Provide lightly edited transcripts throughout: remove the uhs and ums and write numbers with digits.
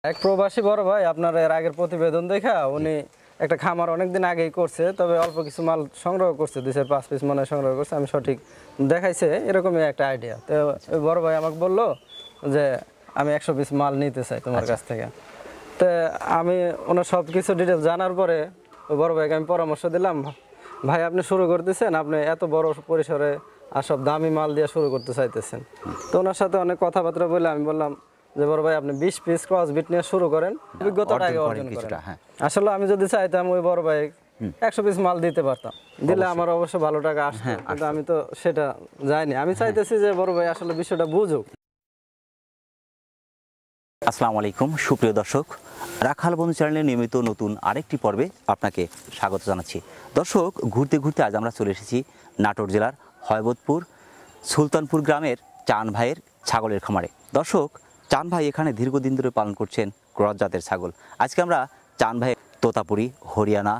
এক প্রবাসী বড় ভাই আপনার এর আগের প্রতিবেদন দেখা উনি একটা খামার অনেকদিন আগেই করছে, তবে অল্প কিছু মাল সংগ্রহ করছে, 2-5 পিস মনে সংগ্রহ করছে, আমি সঠিক দেখাইছে এরকমই একটা আইডিয়া। তো ওই বড় ভাই আমাকে বললো যে আমি 100 পিস মাল নিতে চাই তোমার কাছ থেকে। তো আমি ওনার সব কিছু ডিটেলস জানার পরে ওই বড় ভাইকে আমি পরামর্শ দিলাম, ভাই আপনি শুরু করতেছেন, আপনি এত বড় পরিসরে আর সব দামি মাল দিয়ে শুরু করতে চাইতেছেন। তো ওনার সাথে অনেক কথাবার্তা বলে আমি বললাম যে বড় ভাই আপনি 20 পিস ক্রস বিট নিয়ে শুরু করেন, অভিজ্ঞতাটা আগে অর্জন করেন। আসলে আমি যদি চাইতাম ওই বড় ভাই 100 পিস মাল দিতে পারতাম, দিলে আমার অবশ্য ভালো টাকা আসতো, কিন্তু আমি তো সেটা যাইনি। আমি চাইতেছি যে বড় ভাই আসলে বিষয়টা বুঝুক। আসসালামু আলাইকুম সুপ্রিয় দর্শক, রাখাল বন্ধু চ্যানেলের নিয়মিত নতুন আরেকটি পর্বে আপনাকে স্বাগত জানাচ্ছি। দর্শক, ঘুরতে ঘুরতে আজ আমরা চলে এসেছি নাটোর জেলার হয়বতপুর সুলতানপুর গ্রামের চান ভাইয়ের ছাগলের খামারে। দর্শক, চান ভাই এখানে দীর্ঘদিন ধরে পালন করছেন ক্রস জাতের ছাগল। আজকে আমরা চান ভাইয়ের তোতাপুরি, হরিয়ানা,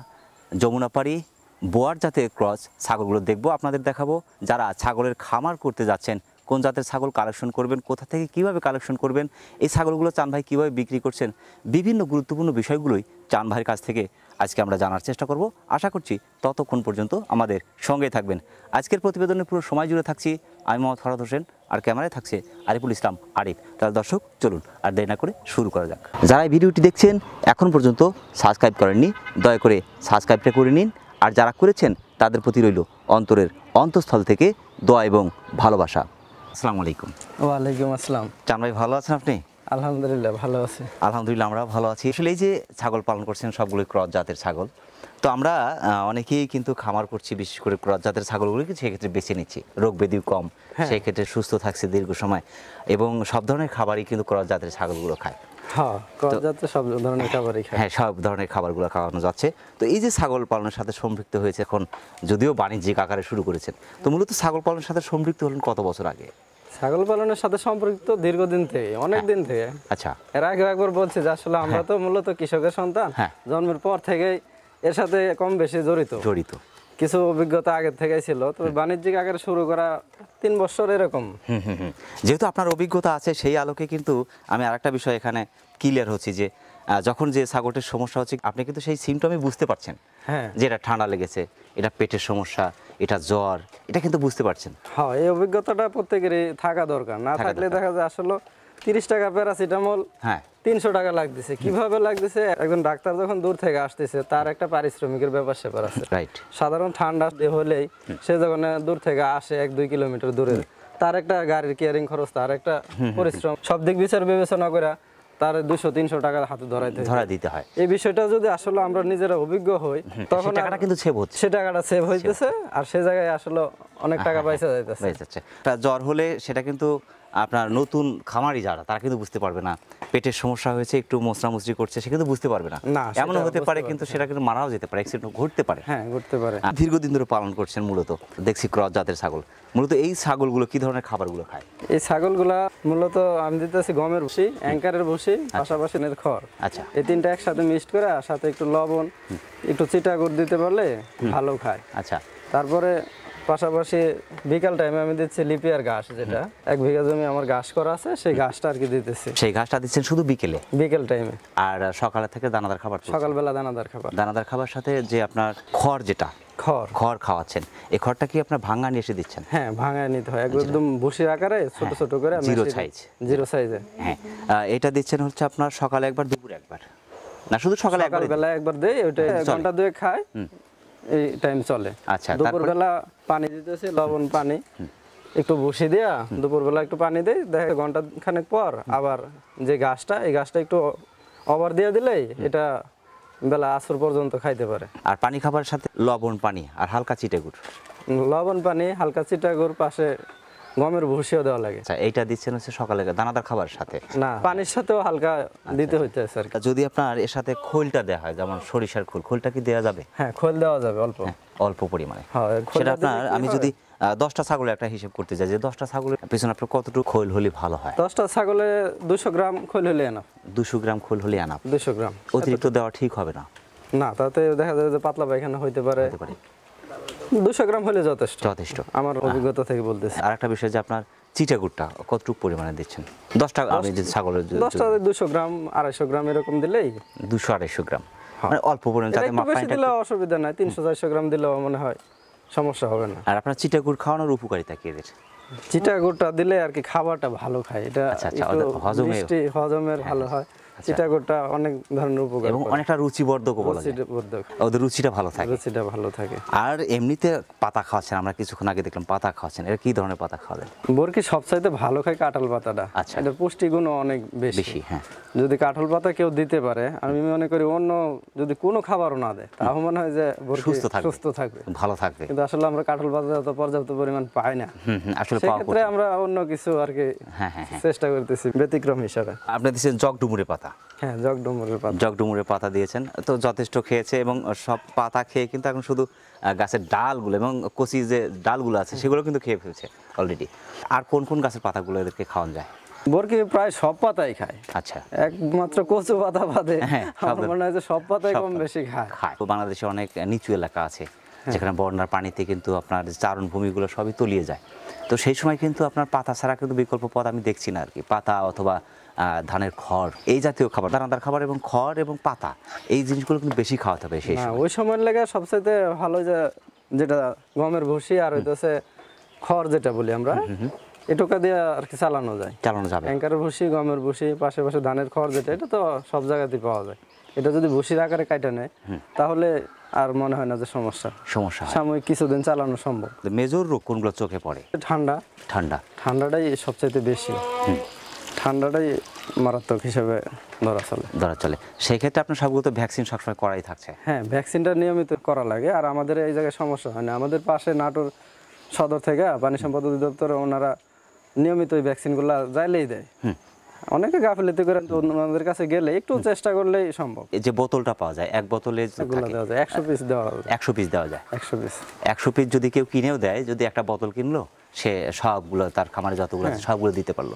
যমুনাপাড়ি, বোয়ার জাতের ক্রস ছাগলগুলো দেখব, আপনাদের দেখাবো। যারা ছাগলের খামার করতে যাচ্ছেন, কোন জাতের ছাগল কালেকশন করবেন, কোথা থেকে কিভাবে কালেকশন করবেন, এই ছাগলগুলো চান ভাই কীভাবে বিক্রি করছেন, বিভিন্ন গুরুত্বপূর্ণ বিষয়গুলোই চান ভাইয়ের কাছ থেকে আজকে আমরা জানার চেষ্টা করব। আশা করছি ততক্ষণ পর্যন্ত আমাদের সঙ্গে থাকবেন। আজকের প্রতিবেদনের পুরো সময় জুড়ে থাকছি আমি মোহাম্মদ ফরহাদ হোসেন, আর ক্যামেরায় থাকছে আরিফুল ইসলাম আরিফ। তাহলে দর্শক চলুন আর দেরি না করে শুরু করা যাক। যারা এই ভিডিওটি দেখছেন এখন পর্যন্ত সাবস্ক্রাইব করেননি, দয়া করে সাবস্ক্রাইবটা করে নিন। আর যারা করেছেন তাদের প্রতি রইল অন্তরের অন্তঃস্থল থেকে দোয়া এবং ভালোবাসা। আসসালামু আলাইকুম। ওয়ালাইকুম আসসালাম। চান ভাই ভালো আছেন আপনি? আলহামদুলিল্লাহ ভালো আছি। আলহামদুলিল্লাহ আমরা ভালো আছি। আসলে এই যে ছাগল পালন করছেন সবগুলোই ক্রস জাতের ছাগল, তো আমরা অনেকেই কিন্তু খামার করছি, বিশেষ করে ক্রস জাতের ছাগলগুলোকে সেক্ষেত্রে বেছে নিচ্ছি, রোগ ব্যাধি কম, সেই ক্ষেত্রে সুস্থ থাকছে দীর্ঘ সময়, এবং সব ধরনের খাবারই কিন্তু ক্রস জাতের ছাগলগুলো খায়। হ্যাঁ, ক্রস জাতের সব ধরনের খাবারই খায়। হ্যাঁ, সব ধরনের খাবারগুলো খাওয়ানো যাচ্ছে। তো এই যে ছাগল পালনের সাথে সম্পৃক্ত হয়েছে এখন, যদিও বাণিজ্যিক আকারে শুরু করেছেন, তো মূলত ছাগল পালনের সাথে সম্পৃক্ত হলেন কত বছর আগে? ছাগল পালনের সাথে সম্পর্কিত দীর্ঘদিন থেকে, অনেক দিন থেকে। আচ্ছা, এর আগে একবার বলছি যে আসলে আমরা তো মূলত কৃষকের সন্তান, জন্মের পর থেকেই এর সাথে কম বেশি জড়িত। কিছু অভিজ্ঞতা আগে থেকেই ছিল, তবে বাণিজ্যিক আকারে শুরু করা 3 বছর এরকম। যেহেতু আপনার অভিজ্ঞতা আছে, সেই আলোকে কিন্তু আমি আরেকটা বিষয় এখানে ক্লিয়ার হচ্ছি যে যখন যে ছাগলটির সমস্যা হচ্ছে আপনি কিন্তু সেই সিমটমই বুঝতে পারছেন, যে এটা ঠান্ডা লেগেছে, এটা পেটের সমস্যা, এটা জ্বর, এটা কিন্তু বুঝতে পারছেন। হ্যাঁ, এই অভিজ্ঞতাটা প্রত্যেকেরই থাকা দরকার, না থাকলে দেখা যায় আসলে 30 টাকা প্যারাসিটামল 300 টাকা লাগতেছে। কিভাবে লাগতেছে? একজন ডাক্তার যখন দূর থেকে আসতেছে তার একটা পারিশ্রমিকের ব্যাপার স্যাপার আছে। সাধারণ ঠান্ডা হলেই সে যখন দূর থেকে আসে 1-2 কিলোমিটার দূরে, তার একটা গাড়ির কেয়ারিং খরচ, তার একটা পরিশ্রম, সব দিক বিচার বিবেচনা করে তার 200-300 টাকা হাতে ধরা দিতে হয়। এই বিষয়টা যদি আসলে আমরা নিজেরা অভিজ্ঞ হই, তখন টাকাটা কিন্তু সেভ হচ্ছে, সে টাকাটা সেভ হইতেছে, আর সে জায়গায় আসলে অনেক টাকা পয়সা যাইতেছে। জ্বর হলে সেটা কিন্তু আপনার নতুন খামারি যারা, তারা কিন্তু বুঝতে পারবে না। পেটের সমস্যা হয়েছে, একটু মশরামশরি করছে, সে কিন্তু বুঝতে পারবে না। এমন হতে পারে, কিন্তু সেটা কিন্তু মারাও যেতে পারে, অ্যাক্সিডেন্ট ঘটতে পারে। হ্যাঁ, ঘটতে পারে। দীর্ঘদিন ধরে পালন করছেন, মূলত দেখছি ক্রস জাতের ছাগল। মূলত এই ছাগলগুলো কি ধরনের খাবারগুলো খায়? এই ছাগলগুলা মূলত আমি দিতেছি গমের ভুসি, অ্যাঙ্কারের ভুসি, পাশাপাশি খড়। আচ্ছা, এই তিনটা একসাথে মিক্সড করে, আর সাথে একটু লবণ, একটু চিটাগুড় দিতে পারলে ভালো খায়। আচ্ছা, তারপরে পাশাপাশি বিকাল টাইমে আমি দিচ্ছি লিপিয়ার ঘাস, যেটা 1 বিঘা জমি আমার ঘাস করা আছে, সেই ঘাসটা আর কি দিতেছি। সেই ঘাসটা দিচ্ছেন শুধু বিকেল টাইমে? আর সকালে থেকে দানাদার খাবার? সকালবেলা দানাদার খাবার সাথে যে আপনার খড়, যেটা খড় খাওয়াচ্ছেন, এই খড়টা কি আপনার ভাঙা নিয়ে এসে দিচ্ছেন? হ্যাঁ, ভাঙা নিতে হয়, একদম ভুসির আকারে ছোট ছোট করে, জিরো সাইজে। হ্যাঁ, এটা দিচ্ছেন হচ্ছে আপনার সকালে একবার, দুপুরে একবার? না, শুধু সকালবেলা একবার দেই, ওইটা ঘন্টা 2 খায়, এই টাইম চলে। আচ্ছা, দুপুরবেলা পানি দিতেছি, লবণ পানি, একটু ভুসি দিয়া দুপুরবেলা একটু পানি দেই, দেখে ঘন্টা খানেক পর আবার যে ঘাসটা, এই ঘাসটা একটু ওভার দিয়ে দিলেই এটা বেলা আসর পর্যন্ত খাইতে পারে। আর পানি খাবার সাথে লবণ পানি আর হালকা চিটাগুড়? লবণ পানি, হালকা চিটাগুড়, পাশে গমের ভুসিও দেওয়া লাগে। আচ্ছা, এইটা দিচ্ছেন হচ্ছে সকালে দানাদার খাবার সাথে? না, পানির সাথেও হালকা দিতে হইতেছে আর কি। যদি আপনার এর সাথে খোলটা দেওয়া হয়, যেমন সরিষার খোল, খোলটা কি দেওয়া যাবে? হ্যাঁ, খোল দেওয়া যাবে, অল্প পরিমাণে। সেটা আপনার, আমি যদি 10টা ছাগলের একটা হিসাব করতে চাই, যে 10টা ছাগলের পিছনে আপনার কতটুকু খোল হলে ভালো হয়? 10টা ছাগলে 200 গ্রাম খোল হলে আনাপ। 200 গ্রাম খোল হলে আনাপ? 200 গ্রাম। অতিরিক্ত দেওয়া ঠিক হবে না? না, তাতে দেখা যায় যে পাতলা পায়খানা হইতে পারে। 200 গ্রাম হলে যথেষ্ট আমার অভিজ্ঞতা থেকে বলতেছি। আর একটা বিষয় যে আপনার চিটাগুড়টা কতটুকু পরিমাণে দিচ্ছেন? 10টা আমি যদি ছাগলের 10টা 200 গ্রাম 250 গ্রাম এরকম দিলেই 200-250 গ্রাম, মানে অল্প পরিমাণে, যাতে বেশি দিলে অসুবিধা নাই, 300-400 গ্রাম দিলেও মনে হয় সমস্যা হবে না। আর আপনার চিটাগুড় খাওয়ানোর উপকারিতা কি এদের? চিটাগুড়টা দিলে আর কি খাবারটা ভালো খায়, এটা হজমের ভালো হয়। চিটাগুড়টা অনেক ধরনের উপকার এবং অনেকটা রুচিবর্ধক বলা যায়, ওদের রুচিটা ভালো থাকে। আর এমনিতে পাতা খাওয়াচ্ছেন, আমরা কিছুক্ষণ আগে দেখলাম পাতা খাওয়াচ্ছেন, এটা কি ধরনের পাতা খাওয়ালেন? বরকি সবচাইতে ভালো খায় কাঁঠাল পাতাটা। আচ্ছা, এটা পুষ্টিগুণ অনেক বেশি। হ্যাঁ, যদি কাঁঠাল পাতা কেউ দিতে পারে, আমি মনে করি অন্য যদি কোনো খাবারও না দেয় তাও মনে হয় যে সুস্থ থাকবে, ভালো থাকবে। কিন্তু আসলে আমরা কাঁঠাল পাতা তো পর্যাপ্ত পরিমাণ পাই না, আসলে সেক্ষেত্রে আমরা অন্য কিছু আর কি চেষ্টা করতেছি ব্যতিক্রম হিসাবে। আপনি দিয়েছেন জগডুমুরের পাতা। হ্যাঁ, জগডুমুরের পাতা দিয়েছেন, তো যথেষ্ট খেয়েছে এবং সব পাতা খেয়ে কিন্তু এখন শুধু গাছের ডালগুলো এবং কচি যে ডালগুলো আছে সেগুলো কিন্তু খেয়ে ফেলছে অলরেডি। আর কোন কোন গাছের পাতাগুলো এদেরকে খাওয়ানো যায়? বরকি প্রায় সব পাতাই খায়। আচ্ছা, একমাত্র কচু পাতা বাদে আমার মনে হয় যে সব পাতাই কম বেশি খায়। বাংলাদেশে অনেক নিচু এলাকা আছে যেখানে বন্যার পানিতে কিন্তু আপনার চারণ ভূমিগুলো সবই তলিয়ে যায়, তো সেই সময় কিন্তু আপনার পাতা ছাড়া কিন্তু বিকল্প পদ আমি দেখছি না আর কি। পাতা অথবা ধানের খড়, এই জাতীয় খাবার, দানাদার খাবার এবং খড় এবং পাতা, এই জিনিসগুলো কিন্তু বেশি খাওয়াতে হবে সেই সময়। ওই সময়ের লেগে সবচেয়ে ভালো যেটা গমের ভুসি আর হইতেছে খড় যেটা বলি আমরা, এটুকা দিয়ে আর কি চালানো যাবে। অ্যাঙ্কারের ভুসি, গমের ভুসি, পাশে ধানের খড় যেটা, এটা তো সব জায়গাতেই পাওয়া যায়। এটা যদি ভুসির আকারে কাটা নেয় তাহলে আর মনে হয় না যে সমস্যা সাময়িক কিছুদিন চালানো সম্ভব। মেজর রোগ কোনগুলো চোখে পড়ে? ঠান্ডাটাই সবচাইতে বেশি, ঠান্ডাটাই মারাত্মক হিসেবে ধরা চলে। সেই ক্ষেত্রে আপনার সবগুলো তো ভ্যাকসিন সবসময় করাই থাকছে? হ্যাঁ, ভ্যাকসিনটা নিয়মিত করা লাগে। আর আমাদের এই জায়গায় সমস্যা হয় না, আমাদের পাশে নাটোর সদর থেকে পানি সম্পদ অধিদপ্তরে ওনারা নিয়মিত ওই ভ্যাকসিনগুলো যাইলেই দেয়। অনেকে গাফিলতি করে, ওনাদের কাছে গেলে একটু চেষ্টা করলেই সম্ভব। এই যে বোতলটা পাওয়া যায়, এক বোতলে দেওয়া যায় 100 পিস দেওয়া যায়। 100 পিস দেওয়া যায়। 100 পিস যদি কেউ কিনেও দেয়, যদি একটা বোতল কিনলো, সে সবগুলো তার খামারে যতগুলো আছে সবগুলো দিতে পারলো।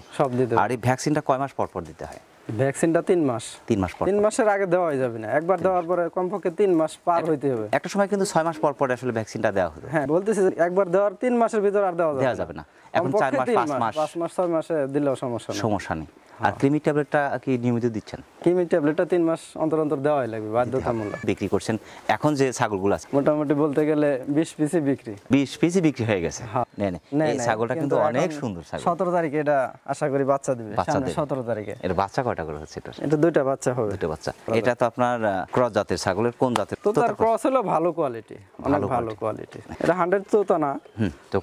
আর এই ভ্যাকসিনটা কয় মাস পর পর দিতে হয়? ভ্যাকসিনটা 3 মাস। 3 মাস পর। 3 মাসের আগে দেওয়াই যাবে না, একবার দেওয়ার পরে কমপক্ষে 3 মাস পার হইতে হবে। একটা সময় কিন্তু 6 মাস পর পর আসলে ভ্যাকসিনটা দেওয়া হতো। হ্যাঁ, বলতেছি একবার দেওয়ার 3 মাসের ভিতর আর দেওয়া যাবে না। এখন 4 মাস, 5 মাস, 6 মাসে দিলেও সমস্যা নেই। আর ক্রিমি ট্যাবলেটটা কি নিয়মিত দিচ্ছেন? ক্রিমি ট্যাবলেটটা 3 মাস অন্তর অন্তর দেওয়াই লাগবে, বাধ্যতামূলক। বিক্রি করছেন এখন যে ছাগলগুলো আছে? মোটামুটি বলতে গেলে 20 পিসই বিক্রি। 20 পিসই বিক্রি হয়ে গেছে। এই ছাগলটা কিন্তু অনেক সুন্দর ছাগল। 17 তারিখে এটা আশা করি বাচ্চা দিবে, সামনে 17 তারিখে। এর বাচ্চা কয়টা করে হচ্ছে এটা? এটা 2টা বাচ্চা হবে। 2টা বাচ্চা। এটা তো আপনার ক্রস জাতের ছাগলের কোন জাতের? তোতার ক্রস হলো ভালো কোয়ালিটি, অনেক ভালো কোয়ালিটি। এটা 100 তোতা না,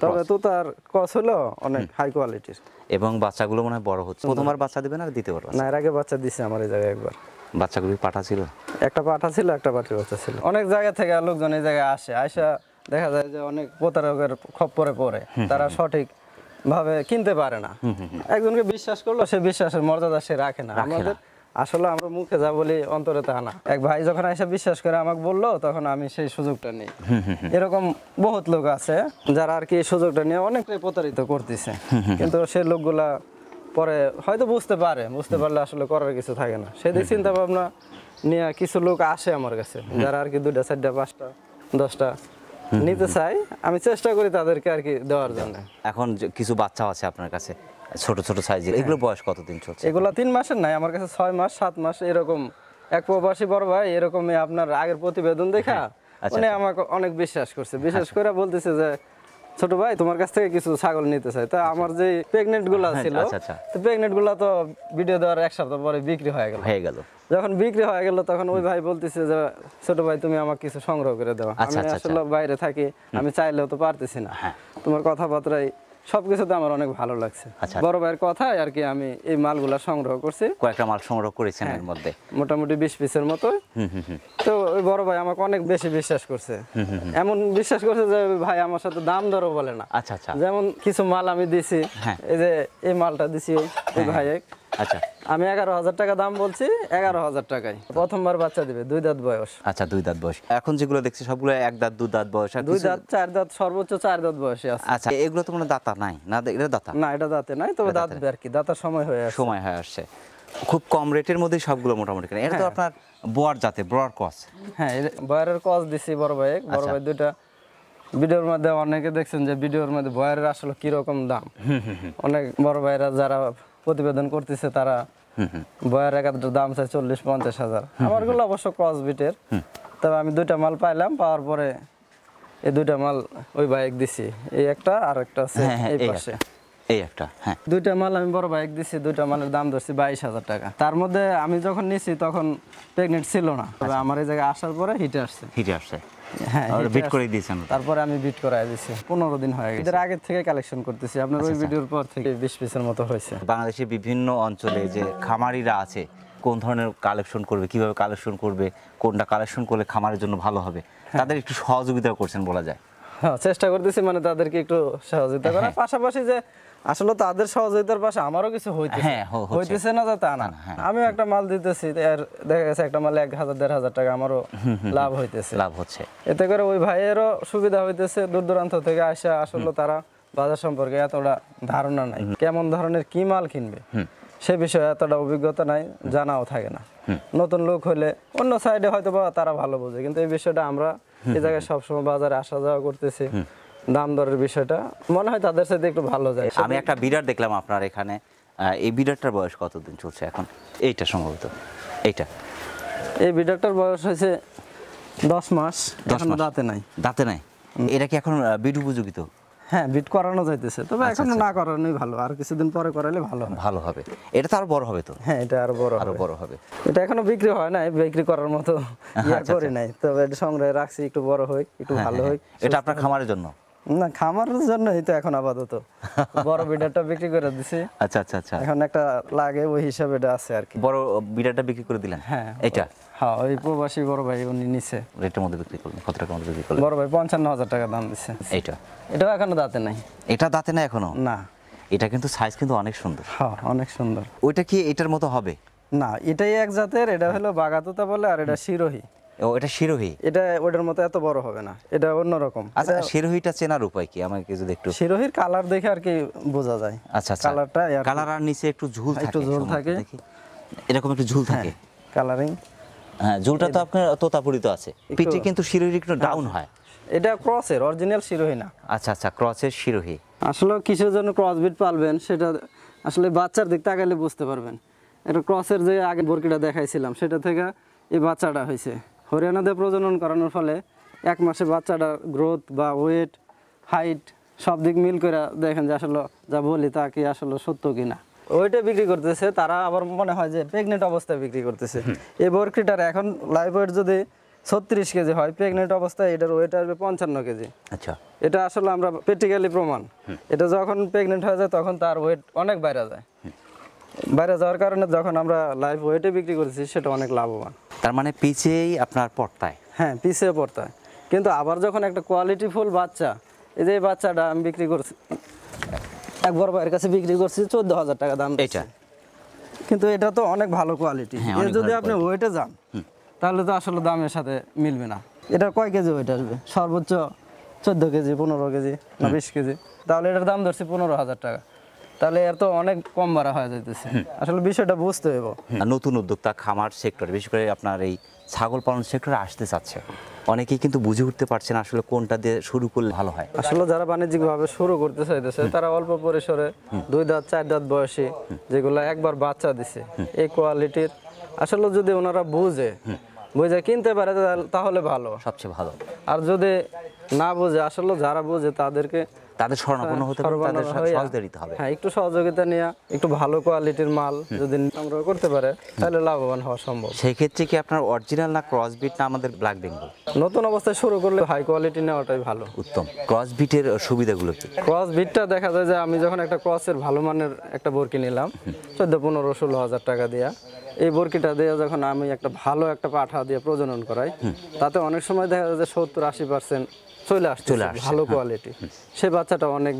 তবে তোতার ক্রস হলো অনেক হাই কোয়ালিটির। এবং বাচ্চাগুলো মনে হয় বড় হচ্ছে। প্রথমবার বাচ্চা দিবেন আর দ্বিতীয়বার? না, এর আগে বাচ্চা দিছে আমার এই জায়গায় একবার। বাচ্চাগুলো পাঠা ছিল? একটা পাঠা ছিল, একটা পাটির বাচ্চা ছিল। অনেক জায়গা থেকে লোকজন এই জায়গায় আইসা দেখা যায় যে অনেক প্রতারকের খপ্পরে পড়ে, তারা সঠিক ভাবে কিনতে পারে না। একজনকে বিশ্বাস করলো, সে বিশ্বাসের মর্যাদা সে রাখে না। আমাদের আসলে আমরা মুখে যা বলি অন্তরে তা না। এক ভাই যখন এসে বিশ্বাস করে আমাকে বললো, তখন আমি সেই সুযোগটা নিই। এরকম বহুত লোক আছে যারা আর কি এই সুযোগটা নিয়ে অনেকটাই প্রতারিত করতেছে, কিন্তু সে লোকগুলা পরে হয়তো বুঝতে পারলে আসলে করার কিছু থাকে না। সেদিক চিন্তা ভাবনা নিয়ে কিছু লোক আসে আমার কাছে, যারা আর কি 2টা 4টা 5টা 10টা নিতে চাই। আমি চেষ্টা করি তাদেরকে আর কি দেওয়ার জন্য। এখন কিছু বাচ্চা আছে আপনার কাছে ছোট ছোট সাইজের, এগুলো বয়স কতদিন চলছে? এগুলো 3 মাসের নাই, আমার কাছে 6 মাস 7 মাস এরকম। এক প্রবাসী বড় ভাই এরকমই আপনার আগের প্রতিবেদন দেখা উনি আমাকে অনেক বিশ্বাস করছে, বিশেষ করে বলতেছে যে ছোট ভাই তোমার কাছ থেকে কিছু ছাগল নিতে চাই। তা আমার যে প্রেগনেন্ট গুলা ছিল, তো প্রেগনেন্ট গুলা তো ভিডিও দেওয়ার 1 সপ্তাহ পরে বিক্রি হয়ে গেল। যখন বিক্রি হয়ে গেল, তখন ওই ভাই বলতেছে যে ছোট ভাই তুমি আমাকে কিছু সংগ্রহ করে দাও। আমি আসলে বাইরে থাকি, আমি চাইলেও তো পারতেছি না। তোমার কথাবার্তায় সবকিছুতে আমার অনেক ভালো লাগছে। বড় ভাইয়ের কথাই আর কি আমি এই মালগুলা সংগ্রহ করছি। কয়েকটা মাল সংগ্রহ করেছেন এর মধ্যে? মোটামুটি 20 পিসের মতো। তো ওই বড় ভাই আমাকে অনেক বেশি বিশ্বাস করছে, এমন বিশ্বাস করছে যে ভাই আমার সাথে দাম দরও বলে না। যেমন কিছু মাল আমি দিছি, এই যে এই মালটা দিছি ওই ভাই, আমি 11,000 টাকা দাম বলছি, 11,000 টাকায় প্রথমবার বাচ্চা দিবে, 2 দাঁত বয়স। 2 দাঁত বয়স। এখন যেগুলো দেখছি সবগুলো 1 দাঁত 2 দাঁত বয়স, 2 দাঁত 4 দাঁত, সর্বোচ্চ 4 দাঁত বয়সে আছে। এগুলো তো কোনো দাঁতা নাই না? এটা দাঁতা না, এটা দাঁতে নাই, তবে দাঁতবে আর কি, দাঁতার সময় হয়ে আসছে। খুব কম রেটের মধ্যে সবগুলো মোটামুটি কেন। এটা তো আপনার বোয়ার জাতে, ব্রয়ার ক্রস। হ্যাঁ, বয়ারের ক্রস দিছি বড় ভাই। বড় ভাই 2টা ভিডিওর মধ্যে অনেকে দেখছেন যে ভিডিওর মধ্যে বয়ারের আসলে কি রকম দাম। অনেক বড় ভাইরা যারা প্রতিবেদন করতেছে তারা বয়ার একাধারে দাম চাই 40-50 হাজার। আমারগুলো অবশ্য ক্রস বিটের, তবে আমি 2টা মাল পাইলাম, পাওয়ার পরে এই 2টা মাল ওই বাইক দিছি, এই একটা আর একটা আছে এই পাশে এই একটা। হ্যাঁ, 2টা মাল আমি বড় বাইক দিছি, 2টা মালের দাম ধরছি 22,000 টাকা। তার মধ্যে আমি যখন নিছি তখন প্রেগনেন্ট ছিল না, তবে আমার এই জায়গায় আসার পরে হিটে আসছে। হ্যাঁ, বিট করে দিয়েছেন। তারপরে আমি বিট করাই দিছি। 15 দিন হয়ে গেছে। এর আগে থেকে কালেকশন করতেছি, আপনার ওই ভিডিওর পর থেকে 20 পিসের মতো হয়েছে। বাংলাদেশের বিভিন্ন অঞ্চলে যে খামারিরা আছে, কোন ধরনের কালেকশন করবে, কিভাবে কালেকশন করবে, কোনটা কালেকশন করলে খামারের জন্য ভালো হবে, তাদের একটু সহযোগিতা করছেন বলা যায়। হ্যাঁ, চেষ্টা করতেছি মানে তাদেরকে একটু সহযোগিতা করার পাশাপাশি যে আসলে তাদের সহযোগিতার পাশে আমারও কিছু হইতেছে না যে তা না। আমিও একটা মাল দিতেছি, দেখা গেছে একটা মালে 1,000-1,500 টাকা আমারও লাভ হচ্ছে। এতে করে ওই ভাইয়েরও সুবিধা হইতেছে, দূর দূরান্ত থেকে আসা। আসলে তারা বাজার সম্পর্কে এতটা ধারণা নাই, কেমন ধরনের কি মাল কিনবে সে বিষয়ে এতটা অভিজ্ঞতা নাই, জানাও থাকে না। নতুন লোক হলে অন্য সাইডে হয়তো বা তারা ভালো বোঝে, কিন্তু এই বিষয়টা আমরা এই জায়গায় সবসময় বাজারে আসা যাওয়া করতেছি, দাম দরের বিষয়টা মনে হয় তাদের সাথে একটু ভালো যায়। আমি একটা বিডার দেখলাম আপনার এখানে, এই বিডারটার বয়স কতদিন চলছে এখন? এইটা সম্ভবত এই বিডারটার বয়স হয়েছে 10 মাস। এখনো দাঁতে নাই। এটা কি এখন বিড উপযোগী? তো হ্যাঁ, বিট করানো যাইতেছে, তবে এখনো না করানোই ভালো, আর কিছুদিন পরে করাইলে ভালো হবে। এটা তো আরো বড় হবে তো? হ্যাঁ, এটা আরো বড় হবে। এটা এখনো বিক্রি হয় নাই, বিক্রি করার মতো করি নাই, তবে এটা সংগ্রহে রাখছি, একটু বড় হোক, একটু ভালো হোক। এটা আপনার খামারের জন্য? না, খামারের জন্যই তো এখন আপাতত বড় বিডারটা বিক্রি করে দিছি। আচ্ছা, এখন একটা লাগে ওই হিসাবে এটা আছে আর কি। বড় বিডারটা বিক্রি করে দিলেন? হ্যাঁ, এটা হ্যাঁ, ওই প্রবাসী বড় ভাই উনি নিছে। রেটের মধ্যে বিক্রি করলেন? কত টাকার মধ্যে বিক্রি করলেন? বড় ভাই 55,000 টাকা দাম দিচ্ছে। এটাও এখনো দাঁতে নাই। এটা দাঁতে নাই এখনো? না। এটা কিন্তু সাইজ কিন্তু অনেক সুন্দর। হ্যাঁ, অনেক সুন্দর। ওইটা কি এটার মতো হবে? না, এটাই এক জাতের, এটা হলো বাগাতুতা বলে, আর এটা শিরোহী। এটা শিরোহী? এটা ওটার মতো এত বড় হবে না, এটা অন্যরকম। আচ্ছা, শিরোহীটা চেনার উপায় কি আমাকে যদি একটু? শিরোহীর কালার দেখে আর কি বোঝা যায়। আচ্ছা, কালার আর নিচে একটু ঝুল থাকে, এরকম একটু ঝুল থাকে কালারিং। হ্যাঁ, ঝুলটা তো আপনার তোতাপুরিত আছে, পিঠে কিন্তু শিরোহী একটু ডাউন হয়। এটা ক্রসের, অরিজিনাল শিরোহী না। আচ্ছা, ক্রসের শিরোহী। আসলে কিসের জন্য ক্রস বিট পালবেন সেটা আসলে বাচ্চার দিক তাকাইলে বুঝতে পারবেন। এটা ক্রসের যে আগে বরকিটা দেখাইছিলাম সেটা থেকে এই বাচ্চাটা হয়েছে। হরিয়ানাতে প্রজনন করানোর ফলে 1 মাসে বাচ্চাটা গ্রোথ বা ওয়েট, হাইট সব দিক মিল করে দেখেন যে আসলে যা বলি তা কি আসলে সত্য কিনা। ওইটা বিক্রি করতেছে তারা, আবার মনে হয় যে প্রেগনেন্ট অবস্থায় বিক্রি করতেছে। এই বরকিটার এখন লাইভ ওয়েট যদি 36 কেজি হয়, প্রেগনেন্ট অবস্থায় এটার ওয়েট আসবে 55 কেজি। আচ্ছা, এটা আসলে আমরা প্র্যাকটিক্যালি প্রমাণ। এটা যখন প্রেগনেন্ট হয়ে যায় তখন তার ওয়েট অনেক বাইরে যায়। বাইরে যাওয়ার কারণে যখন আমরা লাইভ ওয়েটে বিক্রি করছি সেটা অনেক লাভবান। তার মানে পিছেই আপনার পড়তায়? হ্যাঁ, পিছে পড়তায়। কিন্তু আবার যখন একটা কোয়ালিটিফুল বাচ্চা, এই যে বাচ্চাটা আমি বিক্রি করছি, এক বড় ভাইয়ের কাছে বিক্রি করছি 14,000 টাকা দাম। এটা কিন্তু এটা তো অনেক ভালো কোয়ালিটি। যদি আপনি ওয়েটে যান তাহলে তো আসলে দামের সাথে মিলবে না। এটা কয় কেজি ওয়েট আসবে? সর্বোচ্চ 14 কেজি, 15 কেজি না 20 কেজি। তাহলে এটার দাম ধরছি 15,000 টাকা। তাহলে এর তো অনেক কম বাড়া হয়ে যাইতেছে। আসলে বিষয়টা বুঝতে হবে। নতুন উদ্যোক্তা খামার সেক্টর, বিশেষ করে আপনার এই ছাগল পালন সেক্টরে আসতে চাচ্ছে, অনেকেই কিন্তু বুঝে উঠতে পারছে না আসলে কোনটা দিয়ে শুরু করলে ভালো হয়। আসলে যারা বাণিজ্যিকভাবে শুরু করতে চাইতেছে তারা অল্প পরিসরে 2 দাঁত 4 দাঁত বয়সী যেগুলো একবার বাচ্চা দিছে এই কোয়ালিটির, আসলে যদি ওনারা বুঝে কিনতে পারে তাহলে ভালো, সবচেয়ে ভালো। আর যদি না বুঝে, আসলে যারা বুঝে তাদের শরণাপন্ন হতে হবে, তাদের সহযোগিতা দিতে হবে। হ্যাঁ, একটু সহযোগিতা নিয়ে একটু ভালো কোয়ালিটির মাল যদি সংগ্রহ করতে পারে তাহলে লাভবান হওয়া সম্ভব। সেই ক্ষেত্রে কি আপনার অরিজিনাল না ক্রসবিট না আমাদের ব্ল্যাক বেঙ্গল? নতুন অবস্থায় শুরু করলে হাই কোয়ালিটি নেওয়াটাই ভালো, উত্তম। ক্রসবিটের সুবিধাগুলো কি? ক্রসবিটটা দেখা যায় যে আমি যখন একটা ক্রসের ভালো মানের একটা বরকি নিলাম 14, 15, 16,000 টাকা দিয়া, এই বরকিটা দিয়ে যখন আমি একটা ভালো একটা পাঠা দিয়ে প্রজনন করাই, তাতে অনেক সময় দেখা যায় যে 70-80% চলে আসছে ভালো কোয়ালিটি। সেই বাচ্চাটা অনেক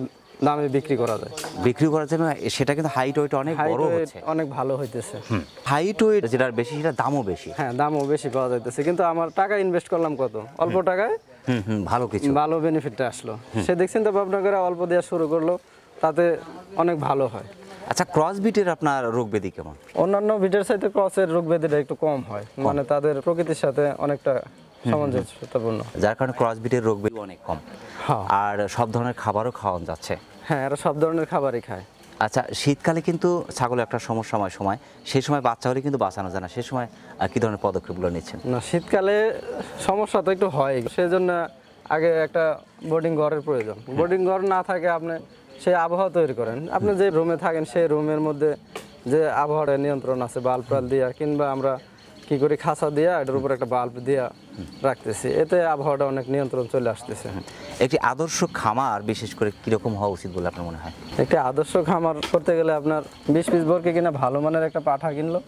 দামে বিক্রি করা যায়। বিক্রি করার জন্য সেটা কিন্তু হাইট ওয়েট অনেক বড় হচ্ছে, অনেক ভালো হইতেছে। হাইট ওয়েট যেটা বেশি সেটা দামও বেশি। হ্যাঁ, দামও বেশি পাওয়া যাইতেছে, কিন্তু আমার টাকা ইনভেস্ট করলাম কত, অল্প টাকায় ভালো কিছু, ভালো বেনিফিটটা আসলো। সে দেখছেন তো ভাবনা করে অল্প দেওয়া শুরু করলো, তাতে অনেক ভালো হয়। আচ্ছা, ক্রস বিটের আপনার রোগ ব্যাধি কেমন? অন্যান্য বিটের সাথে ক্রসের রোগ ব্যাধিটা একটু কম হয়, মানে তাদের প্রকৃতির সাথে অনেকটা সামঞ্জস্যপূর্ণ, যার কারণে ক্রস ব্রিডের রোগ ব্যাধি অনেক কম। আর সব ধরনের খাবারও খাওয়ানো যাচ্ছে। হ্যাঁ, এরা সব ধরনের খাবারই খায়। আচ্ছা, শীতকালে কিন্তু ছাগলের একটা সমস্যা সময় সেই সময় বাচ্চা হলে কিন্তু বাঁচানো যায় না, সেই সময় কি ধরনের পদক্ষেপগুলো নিচ্ছেন? না, শীতকালে সমস্যা তো একটু হয়, সেই জন্য আগে একটা বোর্ডিং ঘরের প্রয়োজন। বোর্ডিং ঘর না থাকে আপনি সেই আবহাওয়া তৈরি করেন। আপনি যে রুমে থাকেন সেই রুমের মধ্যে যে আবহাওয়ার নিয়ন্ত্রণ আছে বাল্ব টাল্ব দিয়া, কিংবা আমরা কি করি খাঁচা দিয়া এটার উপর একটা বাল্ব দিয়া রাখতেছি, এতে আবহাওয়াটা অনেক নিয়ন্ত্রণ চলে আসতেছে। একটি আদর্শ খামার বিশেষ করে কিরকম হওয়া উচিত বলে আপনার মনে হয়? একটি আদর্শ খামার করতে গেলে আপনার 20 পিস বর্গে কিনা ভালো মানের একটা পাঠা কিনলো,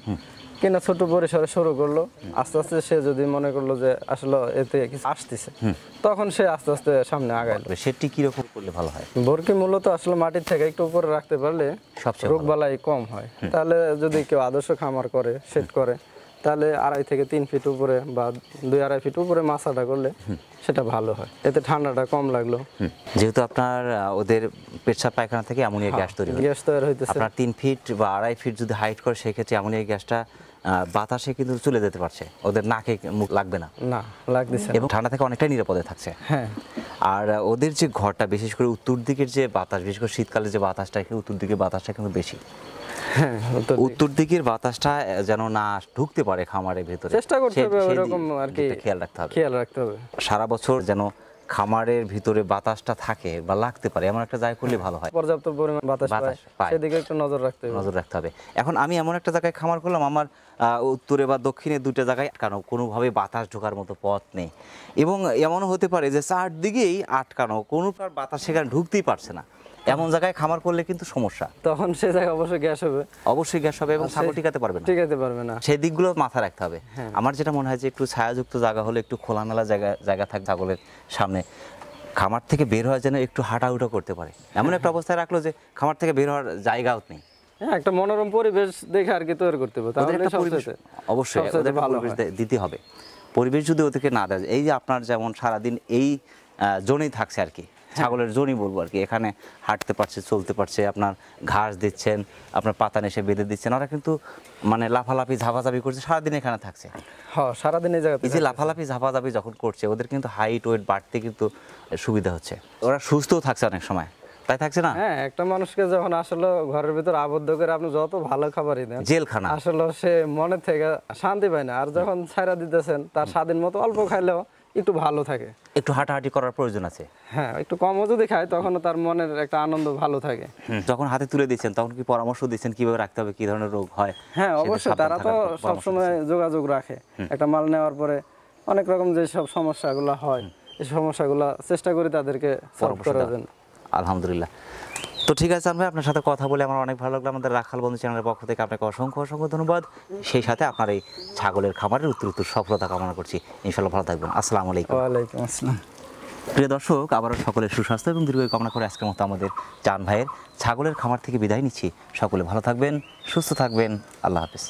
কিনা ছোট পরিসরে শুরু করলো, আস্তে আস্তে সে যদি মনে করলো যে আসলে এতে কিছু আসতেছে, তখন সে আস্তে আস্তে সামনে আগাইলো। সেটি কিরকম করলে ভালো হয়? বর্গি মূলত আসলে মাটির থেকে একটু উপরে রাখতে পারলে রোগ বালাই কম হয়। তাহলে যদি কেউ আদর্শ খামার করে, সেট করে, তাহলে 2.5 থেকে 3 ফিট উপরে বা 2-2.5 ফিট উপরে মাছাটা করলে সেটা ভালো হয়, এতে ঠান্ডাটা কম লাগলো। যেহেতু আপনার ওদের পেচ্ছাপ পায়খানা থেকে অ্যামোনিয়া গ্যাস তৈরি হইতেছে, আপনার 3 ফিট বা 2.5 ফিট যদি হাইট করে, সেক্ষেত্রে অ্যামোনিয়া গ্যাসটা বাতাসে কিন্তু চলে যেতে পারছে, ওদের নাকে মুখ লাগবে না, লাগতেছে, এবং ঠান্ডা থেকে অনেকটাই নিরাপদে থাকছে। হ্যাঁ, আর ওদের যে ঘরটা, বিশেষ করে উত্তর দিকের যে বাতাস, বিশেষ করে শীতকালে যে বাতাসটা, উত্তর দিকের বাতাসটা কিন্তু বেশি। হ্যাঁ, উত্তর দিকের বাতাসটা যেন না ঢুকতে পারে খামারের ভেতরে, চেষ্টা করতে হবে, ওইরকম আর কি খেয়াল রাখতে হবে। সারা বছর যেন খামারের ভিতরে বাতাসটা থাকে বা লাগতে পারে, এমন একটা জায়গা করলে ভালো হয়, পর্যাপ্ত পরিমাণ বাতাস পায়, সেদিকে একটু নজর রাখতে হবে। এখন আমি এমন একটা জায়গায় খামার করলাম, আমার উত্তরে বা দক্ষিণে 2টা জায়গায় আটকানো, কোনোভাবে বাতাস ঢোকার মতো পথ নেই, এবং এমনও হতে পারে যে 4 দিকেই আটকানো, কোনো বাতাস সেখানে ঢুকতেই পারছে না। এমন জায়গায় খামার করলে কিন্তু সমস্যা, তখন সে জায়গায় অবশ্যই গ্যাস হবে, এবং ছাগল টিকাতে পারবে না, সেই দিকগুলো মাথায় রাখতে হবে। আমার যেটা মনে হয় যে একটু ছায়াযুক্ত জায়গা হলে, একটু খোলামেলা জায়গা থাকে ছাগলের সামনে, খামার থেকে বের হওয়ার জন্য একটু হাঁটাউটা করতে পারে, এমন একটা অবস্থায় রাখলো যে খামার থেকে বের হওয়ার জায়গাও নেই। হ্যাঁ, একটা মনোরম পরিবেশ দেখে আর কি তৈরি করতে হবে, অবশ্যই পরিবেশ দিতে হবে। পরিবেশ যদি ওদেরকে না দেয়, এই যে আপনার যেমন সারাদিন এই জোনেই থাকছে আর কি, ছাগলের জোনই বলবো আর কি, এখানে হাঁটতে পারছে, চলতে পারছে, আপনার ঘাস দিচ্ছেন, আপনার পাতা নেশে বেঁধে দিচ্ছেন, ওরা কিন্তু মানে লাফালাফি ঝাপাঝাপি করছে, সারাদিন এখানে থাকছে। হ্যাঁ, সারাদিন এই জায়গাতে, এই যে লাফালাফি ঝাপাঝাপি যখন করছে, ওদের কিন্তু হাইট ওয়েট বাড়তে কিন্তু সুবিধা হচ্ছে, ওরা সুস্থও থাকছে অনেক সময়, তাই থাকছে না? হ্যাঁ, একটা মানুষকে যখন আসলে ঘরের ভিতর আবদ্ধ করে আপনি যত ভালো খাবারই দেন, জেলখানা, আসলে সে মনে থেকে শান্তি পায় না। আর যখন ছাইরা দিতেছেন, তার স্বাদের মতো অল্প খাইলেও একটু ভালো থাকে, একটু হাঁটাহাঁটি করার প্রয়োজন আছে। হ্যাঁ, একটু কমও যদি খায়, তখন তার মনের একটা আনন্দ ভালো থাকে। যখন হাতে তুলে দিচ্ছেন, তখন কি পরামর্শ দিচ্ছেন কিভাবে রাখতে হবে, কি ধরনের রোগ হয়? হ্যাঁ, অবশ্যই, তারা তো সবসময় যোগাযোগ রাখে। একটা মাল নেওয়ার পরে অনেক রকম যে সব সমস্যাগুলো হয়, এই সমস্যাগুলো চেষ্টা করি তাদেরকে সলভ করার জন্য। আলহামদুলিল্লাহ। তো ঠিক আছে ভাই, আপনার সাথে কথা বলে আমার অনেক ভালো লাগলো। আমাদের রাখাল বন্ধু চ্যানেলের পক্ষ থেকে আপনাকে অসংখ্য ধন্যবাদ। সেই সাথে আপনার এই ছাগলের খামারের উত্তর সফলতা কামনা করছি। ইনশাআল্লাহ ভালো থাকবেন। আসসালামু আলাইকুম। ওয়ালাইকুম আসসালাম। প্রিয় দর্শক, আবারও সকলের সুস্বাস্থ্য এবং দীর্ঘায়ু কামনা করে আজকের মতো আমাদের চান ভাইয়ের ছাগলের খামার থেকে বিদায় নিচ্ছি। সকলে ভালো থাকবেন, সুস্থ থাকবেন। আল্লাহ হাফেজ।